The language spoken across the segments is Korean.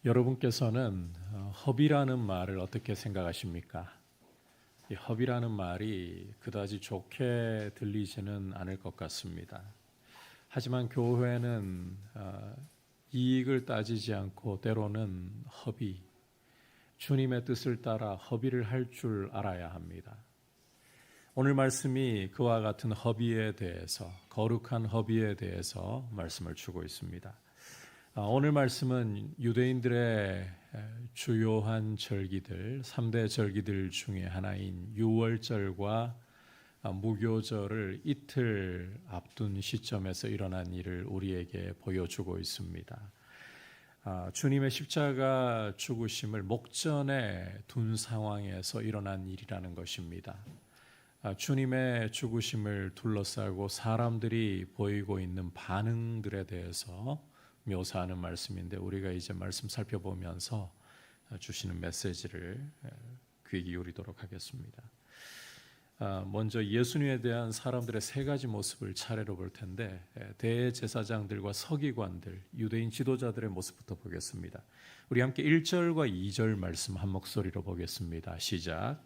여러분께서는 허비라는 말을 어떻게 생각하십니까? 이 허비라는 말이 그다지 좋게 들리지는 않을 것 같습니다. 하지만 교회는 이익을 따지지 않고 때로는 허비, 주님의 뜻을 따라 허비를 할 줄 알아야 합니다. 오늘 말씀이 그와 같은 허비에 대해서, 거룩한 허비에 대해서 말씀을 주고 있습니다. 오늘 말씀은 유대인들의 주요한 절기들, 3대 절기들 중에 하나인 유월절과 무교절을 이틀 앞둔 시점에서 일어난 일을 우리에게 보여주고 있습니다. 주님의 십자가 죽으심을 목전에 둔 상황에서 일어난 일이라는 것입니다. 주님의 죽으심을 둘러싸고 사람들이 보이고 있는 반응들에 대해서 묘사하는 말씀인데, 우리가 이제 말씀 살펴보면서 주시는 메시지를 귀 기울이도록 하겠습니다. 먼저 예수님에 대한 사람들의 세 가지 모습을 차례로 볼 텐데, 대제사장들과 서기관들, 유대인 지도자들의 모습부터 보겠습니다. 우리 함께 1절과 2절 말씀 한 목소리로 보겠습니다. 시작.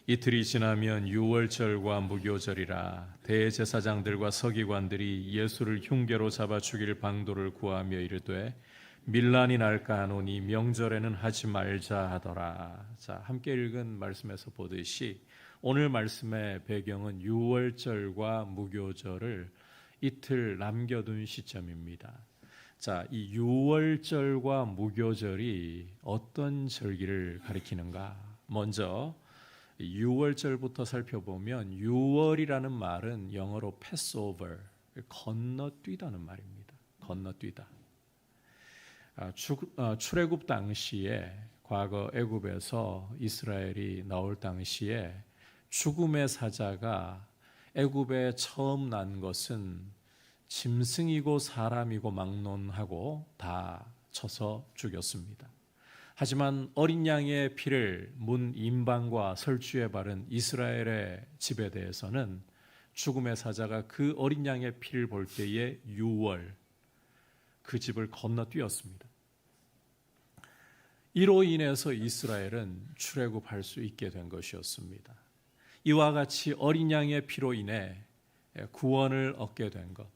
이틀이 지나면 유월절과 무교절이라 대제사장들과 서기관들이 예수를 흉계로 잡아 죽일 방도를 구하며 이르되 밀란이 날까 하노니 명절에는 하지 말자 하더라. 자, 함께 읽은 말씀에서 보듯이 오늘 말씀의 배경은 유월절과 무교절을 이틀 남겨둔 시점입니다. 자, 이 유월절과 무교절이 어떤 절기를 가리키는가? 먼저 6월절부터 살펴보면 6월이라는 말은 영어로 Passover, 건너뛰다는 말입니다. 건너뛰다. 출애굽 당시에 과거 애굽에서 이스라엘이 나올 당시에 죽음의 사자가 애굽에 처음 난 것은 짐승이고 사람이고 막론하고 다 쳐서 죽였습니다. 하지만 어린 양의 피를 문 임방과 설주에 바른 이스라엘의 집에 대해서는 죽음의 사자가 그 어린 양의 피를 볼 때에 6월 그 집을 건너뛰었습니다. 이로 인해서 이스라엘은 출애굽할 수 있게 된 것이었습니다. 이와 같이 어린 양의 피로 인해 구원을 얻게 된 것,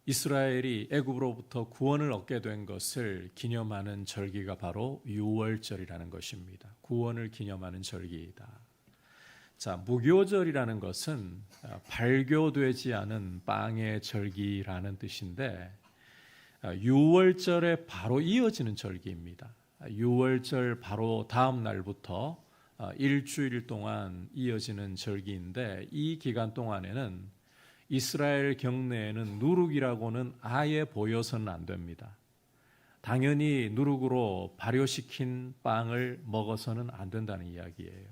이스라엘이 애굽으로부터 구원을 얻게 된 것을 기념하는 절기가 바로 유월절이라는 것입니다. 구원을 기념하는 절기이다. 자, 무교절이라는 것은 발교되지 않은 빵의 절기라는 뜻인데, 유월절에 바로 이어지는 절기입니다. 유월절 바로 다음 날부터 일주일 동안 이어지는 절기인데, 이 기간 동안에는 이스라엘 경내에는 누룩이라고는 아예 보여서는 안 됩니다. 당연히 누룩으로 발효시킨 빵을 먹어서는 안 된다는 이야기예요.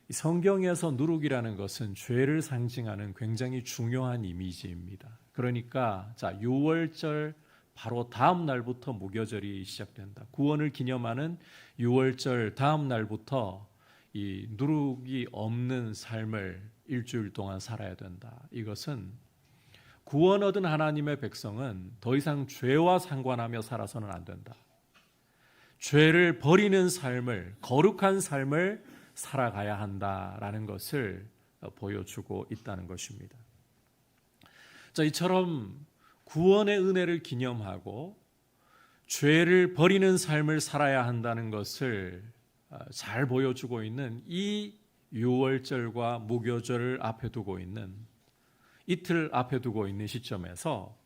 성경에서 누룩이라는 것은 죄를 상징하는 굉장히 중요한 이미지입니다. 그러니까 자, 6월절 바로 다음 날부터 무교절이 시작된다. 구원을 기념하는 6월절 다음 날부터 이 누룩이 없는 삶을 일주일 동안 살아야 된다. 이것은 구원 얻은 하나님의 백성은 더 이상 죄와 상관하며 살아서는 안 된다. 죄를 버리는 삶을, 거룩한 삶을 살아가야 한다라는 것을 보여주고 있다는 것입니다. 자, 이처럼 구원의 은혜를 기념하고 죄를 버리는 삶을 살아야 한다는 것을 잘 보여주고 있는 이 유월절과 무교절을 앞에 두고 있는, 이틀 앞에 두고 있는 시점에서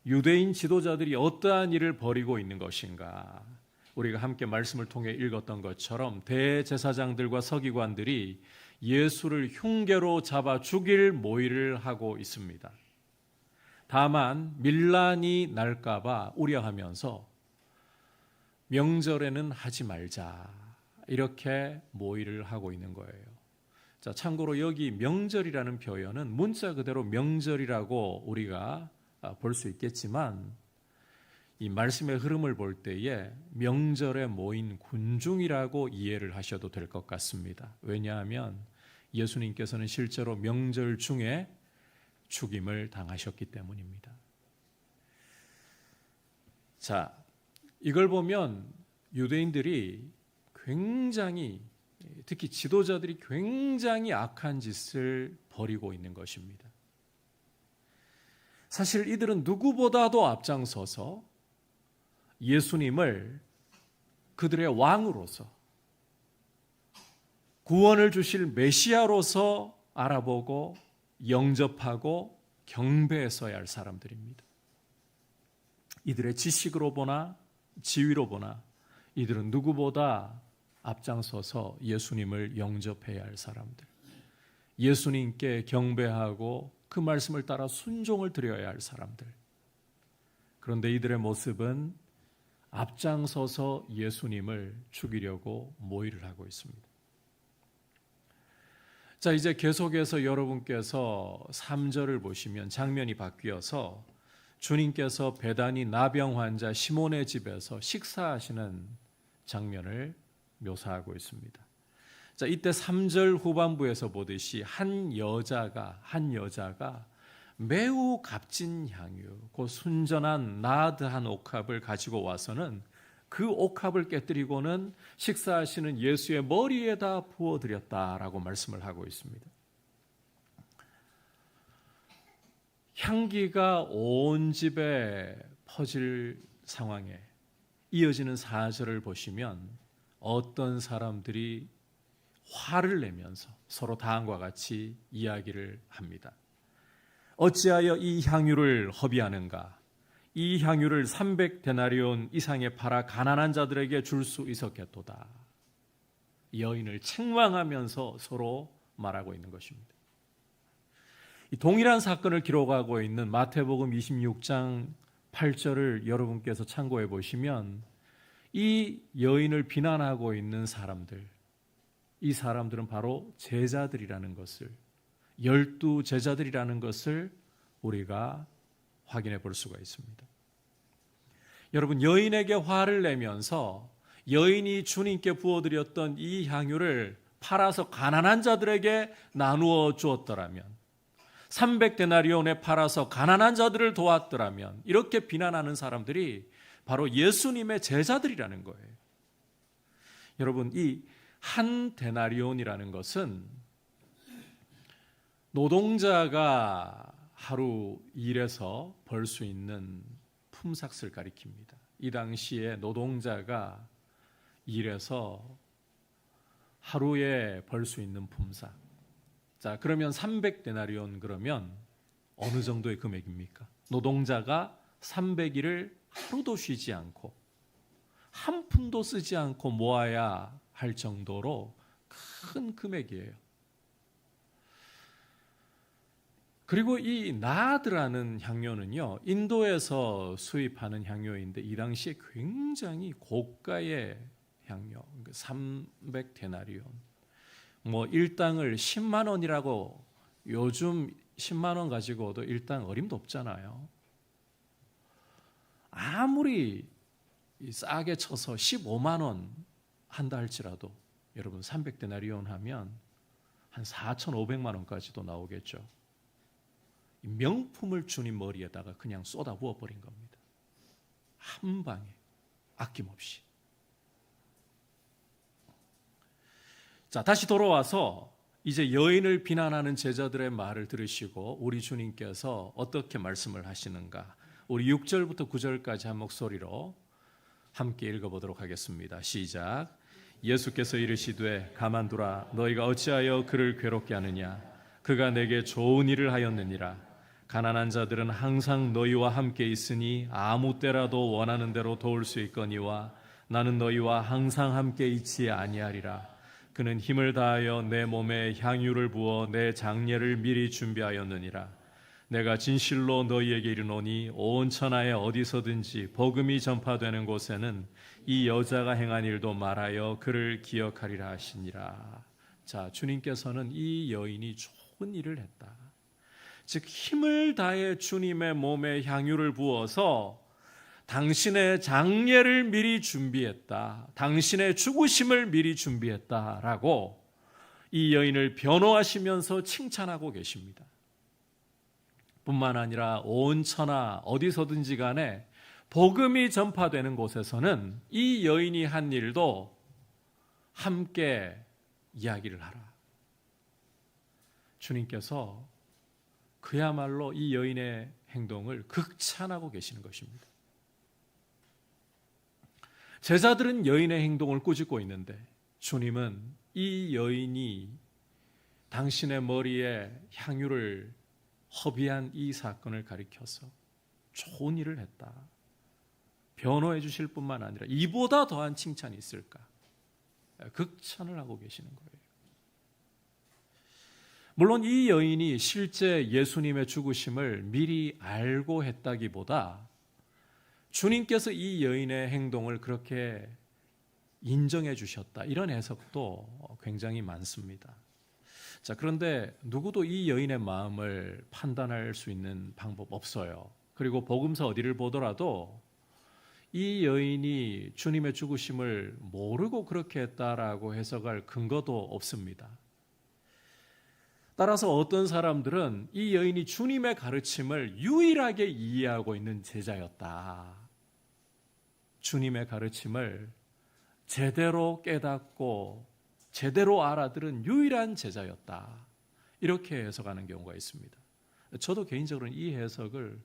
유대인 지도자들이 어떠한 일을 벌이고 있는 것인가? 우리가 함께 말씀을 통해 읽었던 것처럼 대제사장들과 서기관들이 예수를 흉계로 잡아 죽일 모의를 하고 있습니다. 다만 밀란이 날까 봐 우려하면서 명절에는 하지 말자, 이렇게 모의를 하고 있는 거예요. 자, 참고로 여기 명절이라는 표현은 문자 그대로 명절이라고 우리가 볼 수 있겠지만, 이 말씀의 흐름을 볼 때에 명절에 모인 군중이라고 이해를 하셔도 될 것 같습니다. 왜냐하면 예수님께서는 실제로 명절 중에 죽임을 당하셨기 때문입니다. 자, 이걸 보면 유대인들이 굉장히, 특히 지도자들이 굉장히 악한 짓을 벌이고 있는 것입니다. 사실 이들은 누구보다도 앞장서서 예수님을 그들의 왕으로서, 구원을 주실 메시아로서 알아보고 영접하고 경배했어야 할 사람들입니다. 이들의 지식으로 보나 지위로 보나 이들은 누구보다 앞장서서 예수님을 영접해야 할 사람들, 예수님께 경배하고 그 말씀을 따라 순종을 드려야 할 사람들. 그런데 이들의 모습은 앞장서서 예수님을 죽이려고 모의를 하고 있습니다. 자, 이제 계속해서 여러분께서 3절을 보시면 장면이 바뀌어서 주님께서 베다니 나병 환자 시몬의 집에서 식사하시는 장면을 묘사하고 있습니다. 자, 이때 3절 후반부에서 보듯이 한 여자가 매우 값진 향유, 그 순전한 나드한 옥합을 가지고 와서는 그 옥합을 깨뜨리고는 식사하시는 예수의 머리에다 부어드렸다라고 말씀을 하고 있습니다. 향기가 온 집에 퍼질 상황에 이어지는 4절을 보시면 어떤 사람들이 화를 내면서 서로 다음과 같이 이야기를 합니다. 어찌하여 이 향유를 허비하는가? 이 향유를 300데나리온 이상에 팔아 가난한 자들에게 줄 수 있었겠도다. 여인을 책망하면서 서로 말하고 있는 것입니다. 이 동일한 사건을 기록하고 있는 마태복음 26장 8절을 여러분께서 참고해 보시면 이 여인을 비난하고 있는 사람들, 이 사람들은 바로 제자들이라는 것을, 12 제자들이라는 것을 우리가 확인해 볼 수가 있습니다. 여러분, 여인에게 화를 내면서 여인이 주님께 부어드렸던 이 향유를 팔아서 가난한 자들에게 나누어 주었더라면, 300데나리온에 팔아서 가난한 자들을 도왔더라면, 이렇게 비난하는 사람들이 바로 예수님의 제자들이라는 거예요. 여러분, 이 한 데나리온이라는 것은 노동자가 하루 일해서 벌 수 있는 품삯을 가리킵니다. 이 당시에 노동자가 일해서 하루에 벌 수 있는 품삯. 자, 그러면 300데나리온 그러면 어느 정도의 금액입니까? 노동자가 300일을 하루도 쉬지 않고 한 푼도 쓰지 않고 모아야 할 정도로 큰 금액이에요. 그리고 이 나드라는 향료는요, 인도에서 수입하는 향료인데 이 당시에 굉장히 고가의 향료, 300데나리온. 뭐 일당을 10만 원이라고, 요즘 10만 원 가지고도 일당 어림도 없잖아요. 아무리 싸게 쳐서 15만 원 한다 할지라도 여러분 300데나리온 하면 한 4,500만 원까지도 나오겠죠. 명품을 주님 머리에다가 그냥 쏟아 부어버린 겁니다. 한 방에 아낌없이. 자, 다시 돌아와서 이제 여인을 비난하는 제자들의 말을 들으시고 우리 주님께서 어떻게 말씀을 하시는가, 우리 6절부터 9절까지 한 목소리로 함께 읽어보도록 하겠습니다. 시작. 예수께서 이르시되 가만두라, 너희가 어찌하여 그를 괴롭게 하느냐? 그가 내게 좋은 일을 하였느니라. 가난한 자들은 항상 너희와 함께 있으니 아무 때라도 원하는 대로 도울 수 있거니와 나는 너희와 항상 함께 있지 아니하리라. 그는 힘을 다하여 내 몸에 향유를 부어 내 장례를 미리 준비하였느니라. 내가 진실로 너희에게 이르노니 온 천하에 어디서든지 복음이 전파되는 곳에는 이 여자가 행한 일도 말하여 그를 기억하리라 하시니라. 자, 주님께서는 이 여인이 좋은 일을 했다, 즉 힘을 다해 주님의 몸에 향유를 부어서 당신의 장례를 미리 준비했다, 당신의 죽으심을 미리 준비했다라고 이 여인을 변호하시면서 칭찬하고 계십니다. 뿐만 아니라 온 천하 어디서든지 간에 복음이 전파되는 곳에서는 이 여인이 한 일도 함께 이야기를 하라. 주님께서 그야말로 이 여인의 행동을 극찬하고 계시는 것입니다. 제자들은 여인의 행동을 꾸짖고 있는데 주님은 이 여인이 당신의 머리에 향유를 허비한 이 사건을 가리켜서 좋은 일을 했다. 변호해 주실 뿐만 아니라 이보다 더한 칭찬이 있을까? 극찬을 하고 계시는 거예요. 물론 이 여인이 실제 예수님의 죽으심을 미리 알고 했다기보다 주님께서 이 여인의 행동을 그렇게 인정해 주셨다. 이런 해석도 굉장히 많습니다. 자, 그런데 누구도 이 여인의 마음을 판단할 수 있는 방법 없어요. 그리고 복음서 어디를 보더라도 이 여인이 주님의 죽으심을 모르고 그렇게 했다라고 해석할 근거도 없습니다. 따라서 어떤 사람들은 이 여인이 주님의 가르침을 유일하게 이해하고 있는 제자였다. 주님의 가르침을 제대로 깨닫고 제대로 알아들은 유일한 제자였다. 이렇게 해석하는 경우가 있습니다. 저도 개인적으로는 이 해석을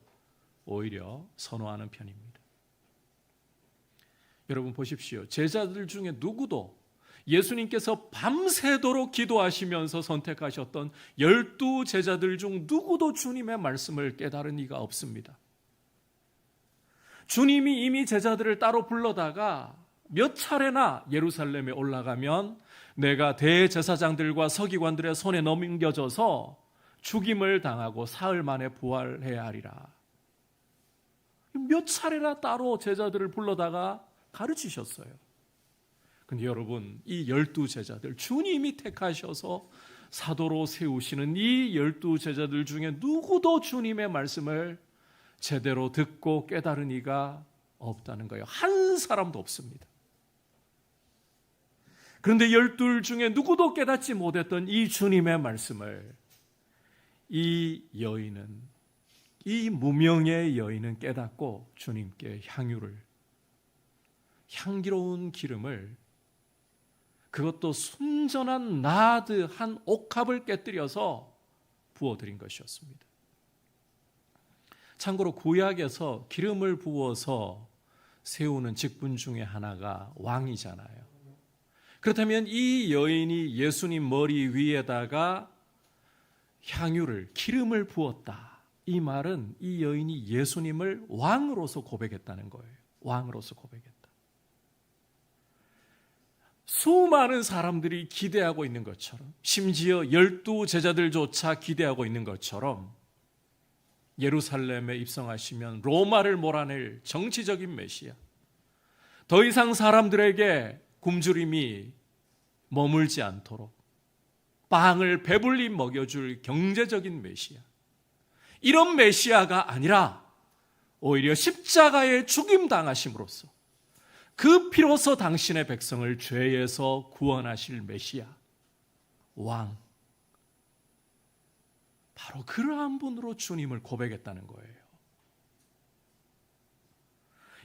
오히려 선호하는 편입니다. 여러분 보십시오. 제자들 중에 누구도 예수님께서 밤새도록 기도하시면서 선택하셨던 12제자들 중 누구도 주님의 말씀을 깨달은 이가 없습니다. 주님이 이미 제자들을 따로 불러다가 몇 차례나 예루살렘에 올라가면 내가 대제사장들과 서기관들의 손에 넘겨져서 죽임을 당하고 사흘 만에 부활해야 하리라. 몇 차례나 따로 제자들을 불러다가 가르치셨어요. 근데 여러분, 이 12제자들, 주님이 택하셔서 사도로 세우시는 이 12제자들 중에 누구도 주님의 말씀을 제대로 듣고 깨달은 이가 없다는 거예요. 한 사람도 없습니다. 그런데 12 중에 누구도 깨닫지 못했던 이 주님의 말씀을 이 여인은, 이 무명의 여인은 깨닫고 주님께 향기로운 기름을, 그것도 순전한 나드 한 옥합을 깨뜨려서 부어드린 것이었습니다. 참고로 구약에서 기름을 부어서 세우는 직분 중에 하나가 왕이잖아요. 그렇다면 이 여인이 예수님 머리 위에다가 기름을 부었다. 이 말은 이 여인이 예수님을 왕으로서 고백했다는 거예요. 왕으로서 고백했다. 수많은 사람들이 기대하고 있는 것처럼, 심지어 12제자들조차 기대하고 있는 것처럼 예루살렘에 입성하시면 로마를 몰아낼 정치적인 메시아, 더 이상 사람들에게 굶주림이 머물지 않도록 빵을 배불리 먹여줄 경제적인 메시아, 이런 메시아가 아니라 오히려 십자가에 죽임당하심으로써 그 피로서 당신의 백성을 죄에서 구원하실 메시아, 왕, 바로 그러한 분으로 주님을 고백했다는 거예요.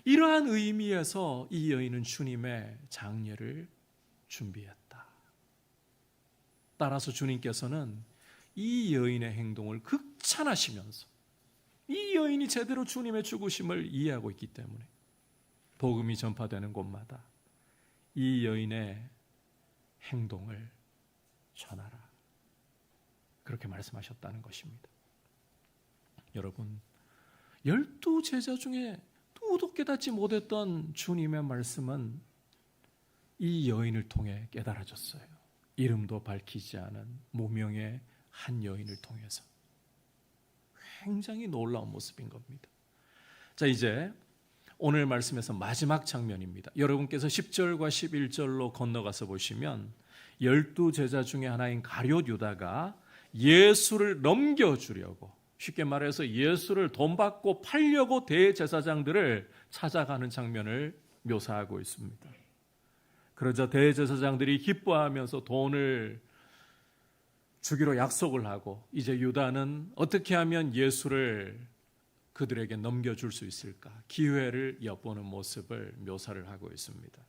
이러한 의미에서 이 여인은 주님의 장례를 준비했다. 따라서 주님께서는 이 여인의 행동을 극찬하시면서 이 여인이 제대로 주님의 죽으심을 이해하고 있기 때문에 복음이 전파되는 곳마다 이 여인의 행동을 전하라, 그렇게 말씀하셨다는 것입니다. 여러분, 12제자 중에 누구도 깨닫지 못했던 주님의 말씀은 이 여인을 통해 깨달아졌어요. 이름도 밝히지 않은 무명의 한 여인을 통해서. 굉장히 놀라운 모습인 겁니다. 자, 이제 오늘 말씀에서 마지막 장면입니다. 여러분께서 10절과 11절로 건너가서 보시면 12제자 중에 하나인 가룟 유다가 예수를 넘겨주려고, 쉽게 말해서 예수를 돈 받고 팔려고 대제사장들을 찾아가는 장면을 묘사하고 있습니다. 그러자 대제사장들이 기뻐하면서 돈을 주기로 약속을 하고 이제 유다는 어떻게 하면 예수를 그들에게 넘겨줄 수 있을까? 기회를 엿보는 모습을 묘사를 하고 있습니다.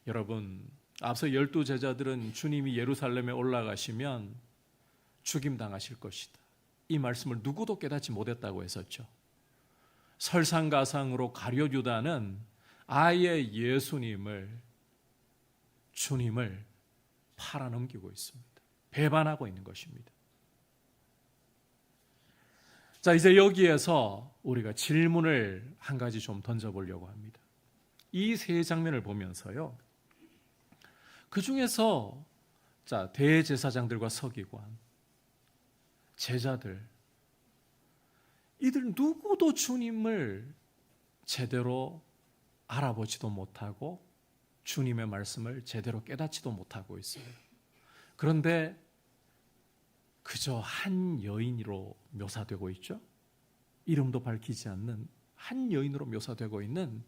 여러분, 앞서 12 제자들은 주님이 예루살렘에 올라가시면 죽임당하실 것이다, 이 말씀을 누구도 깨닫지 못했다고 했었죠. 설상가상으로 가룟 유다는 아예 주님을 팔아넘기고 있습니다. 배반하고 있는 것입니다. 자, 이제 여기에서 우리가 질문을 한 가지 좀 던져보려고 합니다. 이 세 장면을 보면서요, 그 중에서 대제사장들과 서기관, 제자들, 이들 누구도 주님을 제대로 알아보지도 못하고 주님의 말씀을 제대로 깨닫지도 못하고 있어요. 그런데 그저 한 여인으로 묘사되고 있죠. 이름도 밝히지 않는 한 여인으로 묘사되고 있는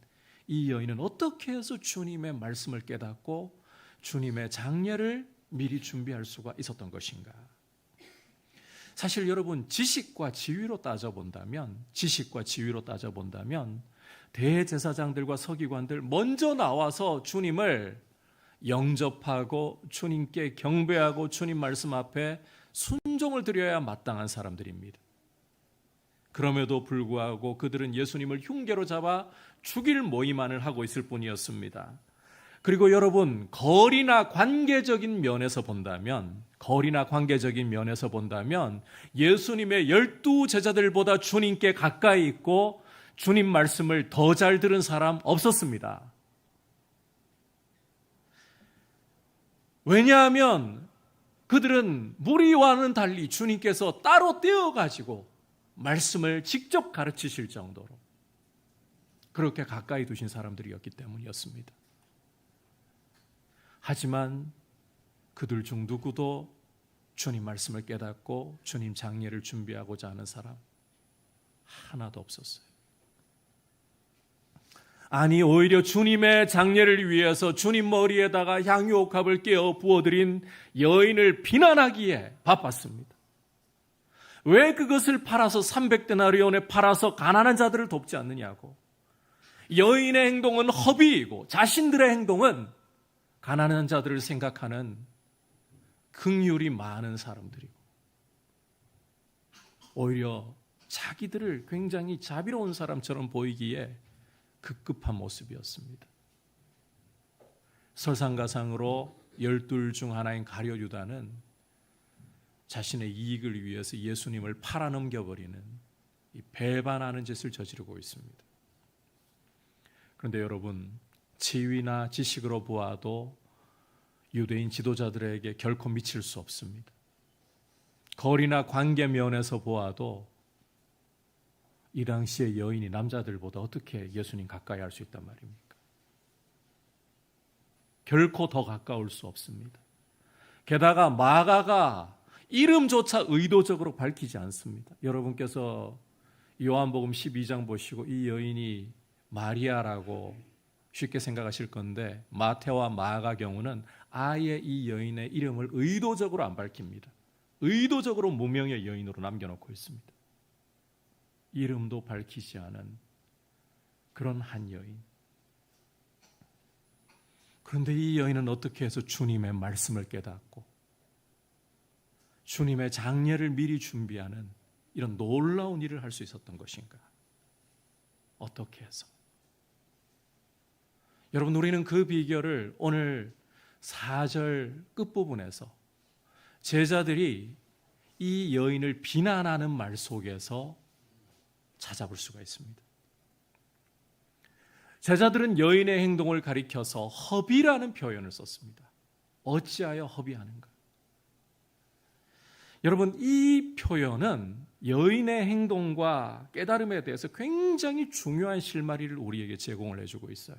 이 여인은 어떻게 해서 주님의 말씀을 깨닫고 주님의 장례를 미리 준비할 수가 있었던 것인가? 사실 여러분, 지식과 지위로 따져본다면 대제사장들과 서기관들 먼저 나와서 주님을 영접하고 주님께 경배하고 주님 말씀 앞에 순종을 드려야 마땅한 사람들입니다. 그럼에도 불구하고 그들은 예수님을 흉계로 잡아 죽일 모임만을 하고 있을 뿐이었습니다. 그리고 여러분, 거리나 관계적인 면에서 본다면 예수님의 12 제자들보다 주님께 가까이 있고 주님 말씀을 더 잘 들은 사람 없었습니다. 왜냐하면 그들은 무리와는 달리 주님께서 따로 떼어가지고 말씀을 직접 가르치실 정도로 그렇게 가까이 두신 사람들이었기 때문이었습니다. 하지만 그들 중 누구도 주님 말씀을 깨닫고 주님 장례를 준비하고자 하는 사람 하나도 없었어요. 아니, 오히려 주님의 장례를 위해서 주님 머리에다가 향유옥합을 깨어 부어드린 여인을 비난하기에 바빴습니다. 왜 그것을 팔아서 300데나리온에 팔아서 가난한 자들을 돕지 않느냐고. 여인의 행동은 허비이고 자신들의 행동은 가난한 자들을 생각하는 긍휼이 많은 사람들이고, 오히려 자기들을 굉장히 자비로운 사람처럼 보이기에 급급한 모습이었습니다. 설상가상으로 12 중 하나인 가룟 유다는 자신의 이익을 위해서 예수님을 팔아넘겨버리는 이 배반하는 짓을 저지르고 있습니다. 그런데 여러분, 지위나 지식으로 보아도 유대인 지도자들에게 결코 미칠 수 없습니다. 거리나 관계 면에서 보아도 이 당시의 여인이 남자들보다 어떻게 예수님 가까이 할 수 있단 말입니까? 결코 더 가까울 수 없습니다. 게다가 마가가 이름조차 의도적으로 밝히지 않습니다. 여러분께서 요한복음 12장 보시고 이 여인이 마리아라고 쉽게 생각하실 건데, 마태와 마가 경우는 아예 이 여인의 이름을 의도적으로 안 밝힙니다. 의도적으로 무명의 여인으로 남겨놓고 있습니다. 이름도 밝히지 않은 그런 한 여인. 그런데 이 여인은 어떻게 해서 주님의 말씀을 깨닫고 주님의 장례를 미리 준비하는 이런 놀라운 일을 할 수 있었던 것인가? 어떻게 해서? 여러분, 우리는 그 비결을 오늘 4절 끝부분에서 제자들이 이 여인을 비난하는 말 속에서 찾아볼 수가 있습니다. 제자들은 여인의 행동을 가리켜서 허비라는 표현을 썼습니다. 어찌하여 허비하는가? 여러분, 이 표현은 여인의 행동과 깨달음에 대해서 굉장히 중요한 실마리를 우리에게 제공을 해주고 있어요.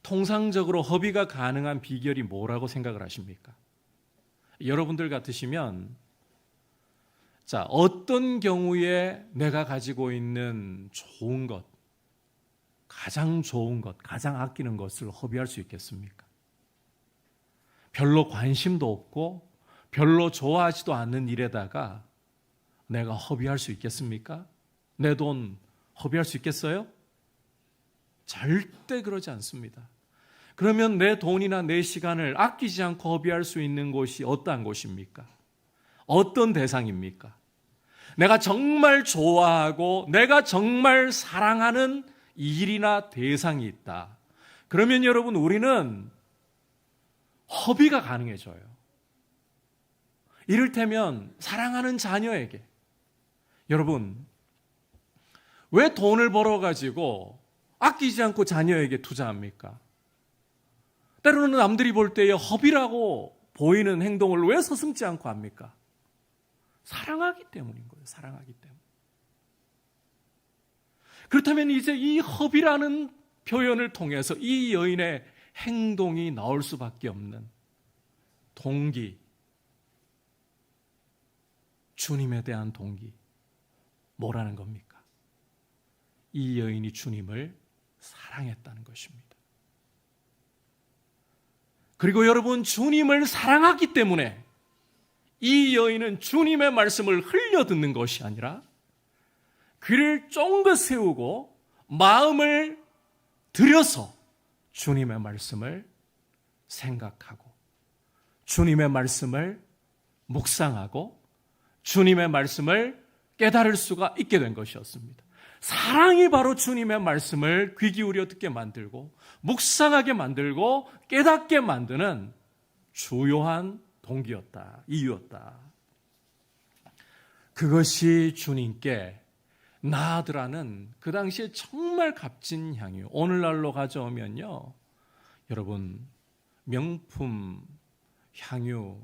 통상적으로 허비가 가능한 비결이 뭐라고 생각을 하십니까? 여러분들 같으시면 어떤 경우에 내가 가지고 있는 좋은 것, 가장 좋은 것, 가장 아끼는 것을 허비할 수 있겠습니까? 별로 관심도 없고 별로 좋아하지도 않는 일에다가 내가 허비할 수 있겠습니까? 내 돈 허비할 수 있겠어요? 절대 그러지 않습니다. 그러면 내 돈이나 내 시간을 아끼지 않고 허비할 수 있는 곳이 어떠한 곳입니까? 어떤 대상입니까? 내가 정말 좋아하고 내가 정말 사랑하는 일이나 대상이 있다. 그러면 여러분, 우리는 허비가 가능해져요. 이를테면 사랑하는 자녀에게, 여러분, 왜 돈을 벌어가지고 아끼지 않고 자녀에게 투자합니까? 때로는 남들이 볼 때에 허비라고 보이는 행동을 왜 서슴지 않고 합니까? 사랑하기 때문인 거예요. 사랑하기 때문에. 그렇다면 이제 이 허비라는 표현을 통해서 이 여인의 행동이 나올 수밖에 없는 동기, 주님에 대한 동기, 뭐라는 겁니까? 이 여인이 주님을 사랑했다는 것입니다. 그리고 여러분, 주님을 사랑하기 때문에 이 여인은 주님의 말씀을 흘려듣는 것이 아니라 귀를 쫑긋 세우고 마음을 들여서 주님의 말씀을 생각하고 주님의 말씀을 묵상하고 주님의 말씀을 깨달을 수가 있게 된 것이었습니다. 사랑이 바로 주님의 말씀을 귀 기울여 듣게 만들고 묵상하게 만들고 깨닫게 만드는 주요한 동기였다, 이유였다. 그것이 주님께 나아드라는 그 당시에 정말 값진 향유. 오늘날로 가져오면요, 여러분, 명품 향유,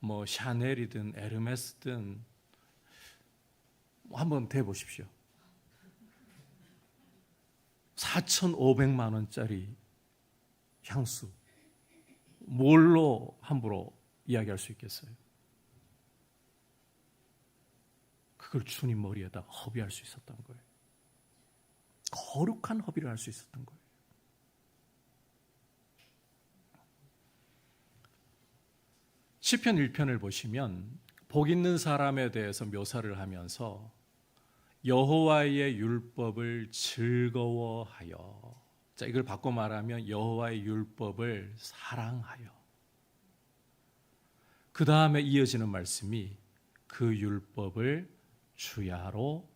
뭐 샤넬이든 에르메스든 한번 대보십시오. 4,500만 원짜리 향수, 뭘로 함부로 이야기할 수 있겠어요? 그걸 주님 머리에다 허비할 수 있었던 거예요. 거룩한 허비를 할 수 있었던 거예요. 시편 1편을 보시면 복 있는 사람에 대해서 묘사를 하면서 여호와의 율법을 즐거워하여, 자, 이걸 바꿔 말하면 여호와의 율법을 사랑하여, 그 다음에 이어지는 말씀이 그 율법을 주야로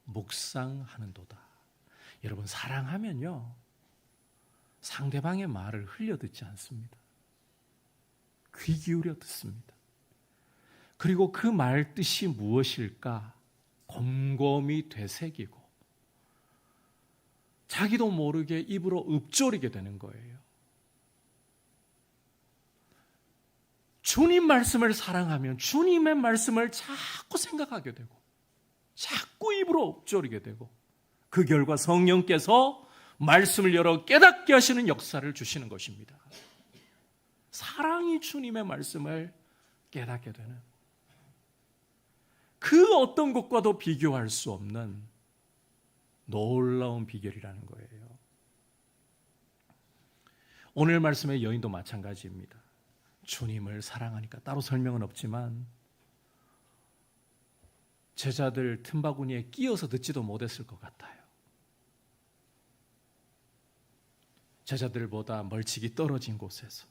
묵상하는도다. 여러분, 사랑하면요, 상대방의 말을 흘려듣지 않습니다. 귀 기울여 듣습니다. 그리고 그 말 뜻이 무엇일까 곰곰이 되새기고 자기도 모르게 입으로 읊조리게 되는 거예요. 주님 말씀을 사랑하면 주님의 말씀을 자꾸 생각하게 되고 자꾸 입으로 읊조리게 되고 그 결과 성령께서 말씀을 열어 깨닫게 하시는 역사를 주시는 것입니다. 사랑이 주님의 말씀을 깨닫게 되는 그 어떤 것과도 비교할 수 없는 놀라운 비결이라는 거예요. 오늘 말씀의 여인도 마찬가지입니다. 주님을 사랑하니까 따로 설명은 없지만 제자들 틈바구니에 끼어서 듣지도 못했을 것 같아요. 제자들보다 멀찍이 떨어진 곳에서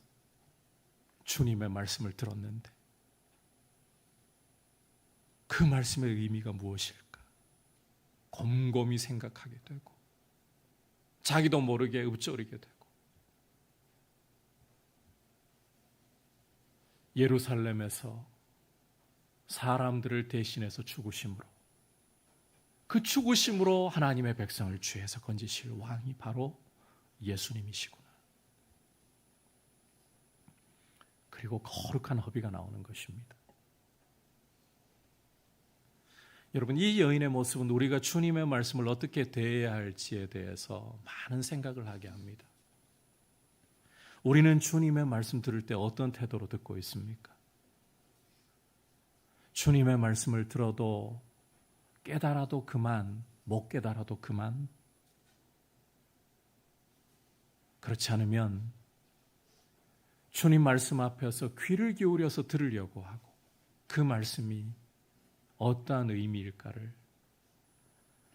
주님의 말씀을 들었는데 그 말씀의 의미가 무엇일까 곰곰이 생각하게 되고 자기도 모르게 읊조리게 되고 예루살렘에서 사람들을 대신해서 죽으심으로 그 죽으심으로 하나님의 백성을 죄에서 건지실 왕이 바로 예수님이시구나. 그리고 거룩한 허비가 나오는 것입니다. 여러분, 이 여인의 모습은 우리가 주님의 말씀을 어떻게 대해야 할지에 대해서 많은 생각을 하게 합니다. 우리는 주님의 말씀 들을 때 어떤 태도로 듣고 있습니까? 주님의 말씀을 들어도 깨달아도 그만, 못 깨달아도 그만? 그렇지 않으면 주님 말씀 앞에서 귀를 기울여서 들으려고 하고 그 말씀이 어떠한 의미일까를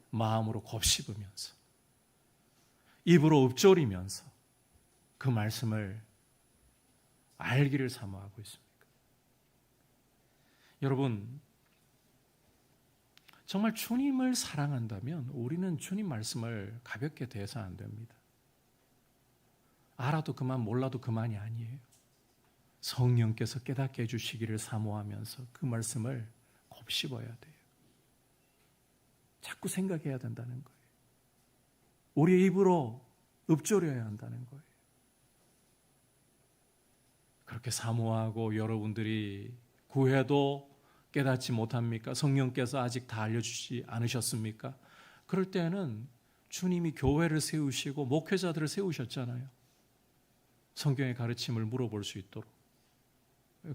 마음으로 곱씹으면서 입으로 읊조리면서 그 말씀을 알기를 사모하고 있습니까? 여러분, 정말 주님을 사랑한다면 우리는 주님 말씀을 가볍게 대해서 안 됩니다. 알아도 그만, 몰라도 그만이 아니에요. 성령께서 깨닫게 해주시기를 사모하면서 그 말씀을 곱씹어야 돼요. 자꾸 생각해야 된다는 거예요. 우리의 입으로 읊조려야 한다는 거예요. 그렇게 사모하고 여러분들이 구해도 깨닫지 못합니까? 성령께서 아직 다 알려주지 않으셨습니까? 그럴 때는 주님이 교회를 세우시고 목회자들을 세우셨잖아요. 성경의 가르침을 물어볼 수 있도록.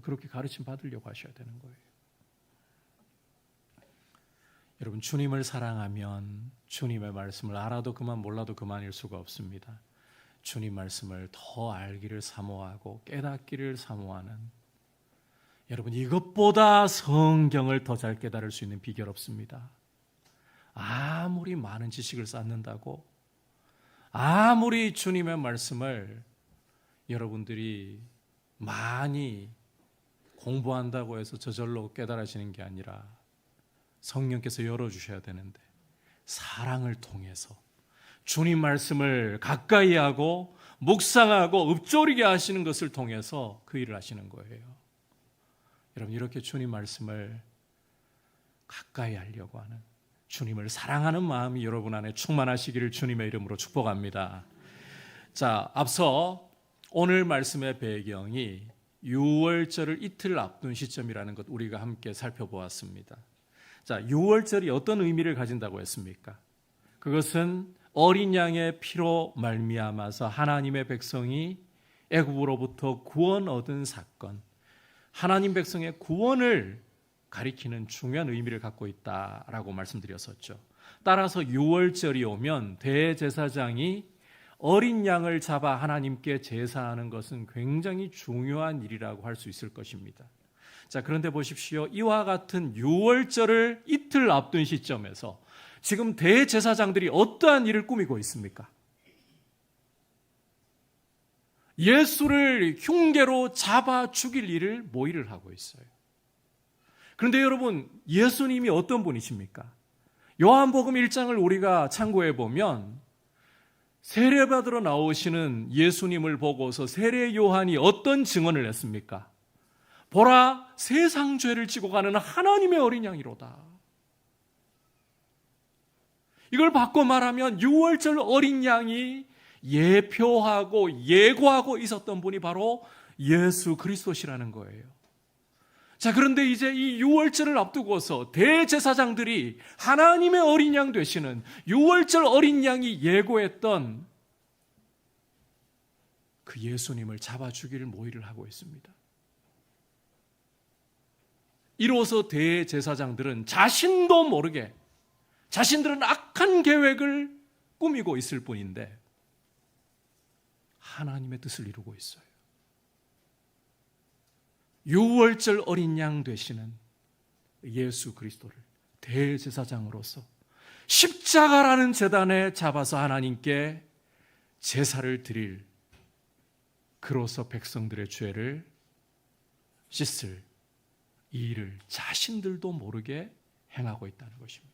그렇게 가르침 받으려고 하셔야 되는 거예요. 여러분, 주님을 사랑하면 주님의 말씀을 알아도 그만, 몰라도 그만일 수가 없습니다. 주님 말씀을 더 알기를 사모하고 깨닫기를 사모하는, 여러분, 이것보다 성경을 더 잘 깨달을 수 있는 비결 없습니다. 아무리 많은 지식을 쌓는다고, 아무리 주님의 말씀을 여러분들이 많이 공부한다고 해서 저절로 깨달아지는 게 아니라 성령께서 열어주셔야 되는데, 사랑을 통해서 주님 말씀을 가까이 하고 묵상하고 읊조리게 하시는 것을 통해서 그 일을 하시는 거예요. 여러분, 이렇게 주님 말씀을 가까이 하려고 하는, 주님을 사랑하는 마음이 여러분 안에 충만하시기를 주님의 이름으로 축복합니다. 자, 앞서 오늘 말씀의 배경이 유월절을 이틀 앞둔 시점이라는 것 우리가 함께 살펴보았습니다. 자, 유월절이 어떤 의미를 가진다고 했습니까? 그것은 어린 양의 피로 말미암아서 하나님의 백성이 애굽으로부터 구원 얻은 사건, 하나님 백성의 구원을 가리키는 중요한 의미를 갖고 있다라고 말씀드렸었죠. 따라서 유월절이 오면 대제사장이 어린 양을 잡아 하나님께 제사하는 것은 굉장히 중요한 일이라고 할 수 있을 것입니다. 자, 그런데 보십시오. 이와 같은 유월절을 이틀 앞둔 시점에서 지금 대제사장들이 어떠한 일을 꾸미고 있습니까? 예수를 흉계로 잡아 죽일 일을 모의를 하고 있어요. 그런데 여러분, 예수님이 어떤 분이십니까? 요한복음 1장을 우리가 참고해 보면 세례받으러 나오시는 예수님을 보고서 세례 요한이 어떤 증언을 했습니까? 보라, 세상 죄를 지고 가는 하나님의 어린 양이로다. 이걸 바꿔 말하면 유월절 어린 양이 예표하고 예고하고 있었던 분이 바로 예수 그리스도시라는 거예요. 자, 그런데 이제 이 유월절을 앞두고서 대제사장들이 하나님의 어린 양 되시는 유월절 어린 양이 예고했던 그 예수님을 잡아 죽일 모의를 하고 있습니다. 이로써 대제사장들은 자신도 모르게 자신들은 악한 계획을 꾸미고 있을 뿐인데 하나님의 뜻을 이루고 있어요. 유월절 어린 양 되시는 예수 그리스도를 대제사장으로서 십자가라는 제단에 잡아서 하나님께 제사를 드릴, 그로써 백성들의 죄를 씻을 이 일을 자신들도 모르게 행하고 있다는 것입니다.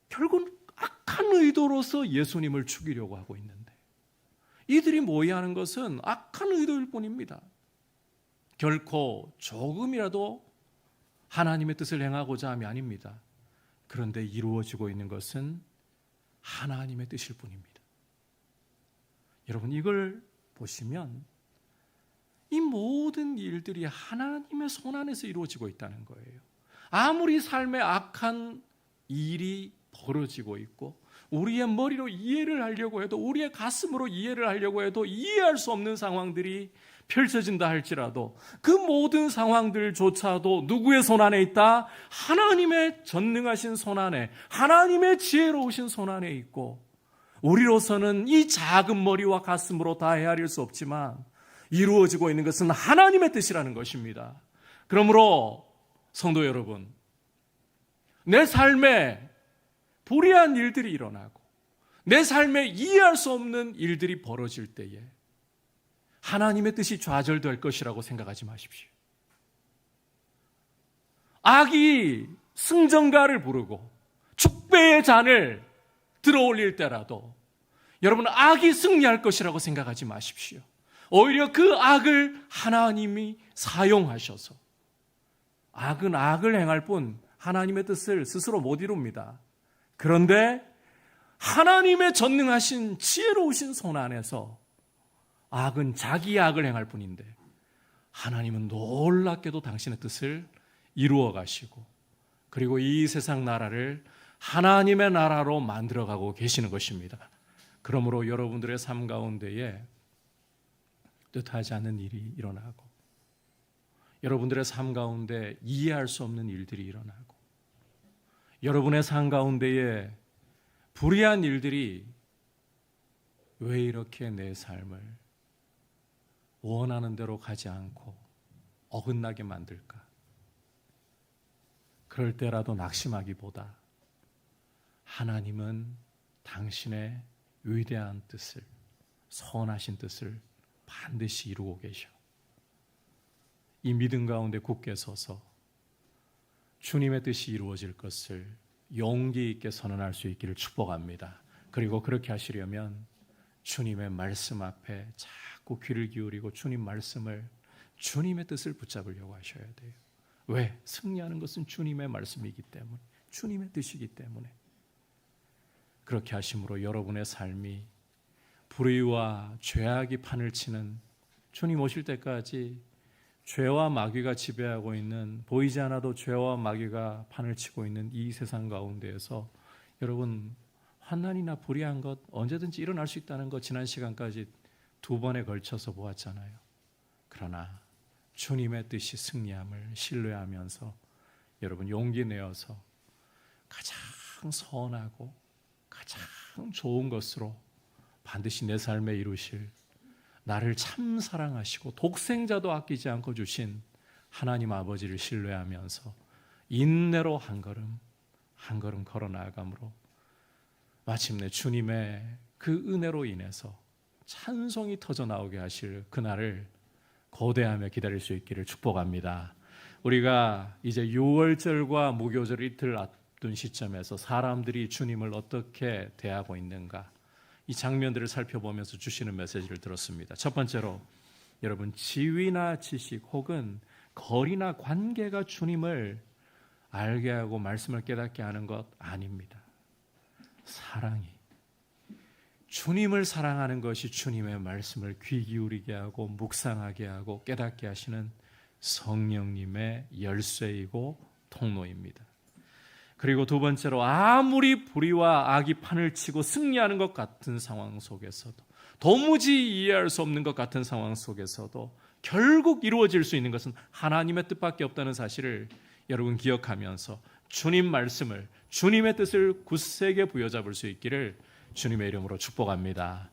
결국은 악한 의도로서 예수님을 죽이려고 하고 있는데 이들이 모의하는 것은 악한 의도일 뿐입니다. 결코 조금이라도 하나님의 뜻을 행하고자 함이 아닙니다. 그런데 이루어지고 있는 것은 하나님의 뜻일 뿐입니다. 여러분, 이걸 보시면 이 모든 일들이 하나님의 손 안에서 이루어지고 있다는 거예요. 아무리 삶에 악한 일이 벌어지고 있고 우리의 머리로 이해를 하려고 해도, 우리의 가슴으로 이해를 하려고 해도 이해할 수 없는 상황들이 펼쳐진다 할지라도 그 모든 상황들조차도 누구의 손 안에 있다? 하나님의 전능하신 손 안에, 하나님의 지혜로우신 손 안에 있고, 우리로서는 이 작은 머리와 가슴으로 다 헤아릴 수 없지만 이루어지고 있는 것은 하나님의 뜻이라는 것입니다. 그러므로 성도 여러분, 내 삶에 불의한 일들이 일어나고 내 삶에 이해할 수 없는 일들이 벌어질 때에 하나님의 뜻이 좌절될 것이라고 생각하지 마십시오. 악이 승전가를 부르고 축배의 잔을 들어올릴 때라도 여러분 악이 승리할 것이라고 생각하지 마십시오. 오히려 그 악을 하나님이 사용하셔서 악은 악을 행할 뿐 하나님의 뜻을 스스로 못 이룹니다. 그런데 하나님의 전능하신 지혜로우신 손 안에서 악은 자기 악을 행할 뿐인데 하나님은 놀랍게도 당신의 뜻을 이루어 가시고 그리고 이 세상 나라를 하나님의 나라로 만들어가고 계시는 것입니다. 그러므로 여러분들의 삶 가운데에 뜻하지 않는 일이 일어나고 여러분들의 삶 가운데 이해할 수 없는 일들이 일어나고 여러분의 삶 가운데에 불의한 일들이 왜 이렇게 내 삶을 원하는 대로 가지 않고 어긋나게 만들까? 그럴 때라도 낙심하기보다 하나님은 당신의 위대한 뜻을, 선하신 뜻을 반드시 이루고 계셔. 이 믿음 가운데 굳게 서서 주님의 뜻이 이루어질 것을 용기 있게 선언할 수 있기를 축복합니다. 그리고 그렇게 하시려면 주님의 말씀 앞에 자꾸 귀를 기울이고 주님 말씀을, 주님의 뜻을 붙잡으려고 하셔야 돼요. 왜? 승리하는 것은 주님의 말씀이기 때문에, 주님의 뜻이기 때문에. 그렇게 하심으로 여러분의 삶이 불의와 죄악이 판을 치는, 주님 오실 때까지 죄와 마귀가 지배하고 있는, 보이지 않아도 죄와 마귀가 판을 치고 있는 이 세상 가운데에서 여러분 환난이나 불의한 것 언제든지 일어날 수 있다는 것 지난 시간까지 2번에 걸쳐서 보았잖아요. 그러나 주님의 뜻이 승리함을 신뢰하면서 여러분 용기 내어서 가장 선하고 가장 좋은 것으로 반드시 내 삶에 이루실, 나를 참 사랑하시고 독생자도 아끼지 않고 주신 하나님 아버지를 신뢰하면서 인내로 한 걸음 한 걸음 걸어 나아감으로 마침내 주님의 그 은혜로 인해서 찬송이 터져 나오게 하실 그날을 고대하며 기다릴 수 있기를 축복합니다. 우리가 이제 6월절과 무교절 이틀 앞둔 시점에서 사람들이 주님을 어떻게 대하고 있는가, 이 장면들을 살펴보면서 주시는 메시지를 들었습니다. 첫 번째로 여러분, 지위나 지식 혹은 거리나 관계가 주님을 알게 하고 말씀을 깨닫게 하는 것 아닙니다. 사랑이, 주님을 사랑하는 것이 주님의 말씀을 귀 기울이게 하고 묵상하게 하고 깨닫게 하시는 성령님의 열쇠이고 통로입니다. 그리고 두 번째로, 아무리 불의와 악이 판을 치고 승리하는 것 같은 상황 속에서도, 도무지 이해할 수 없는 것 같은 상황 속에서도 결국 이루어질 수 있는 것은 하나님의 뜻밖에 없다는 사실을 여러분 기억하면서 주님 말씀을, 주님의 뜻을 굳세게 부여잡을 수 있기를 주님의 이름으로 축복합니다.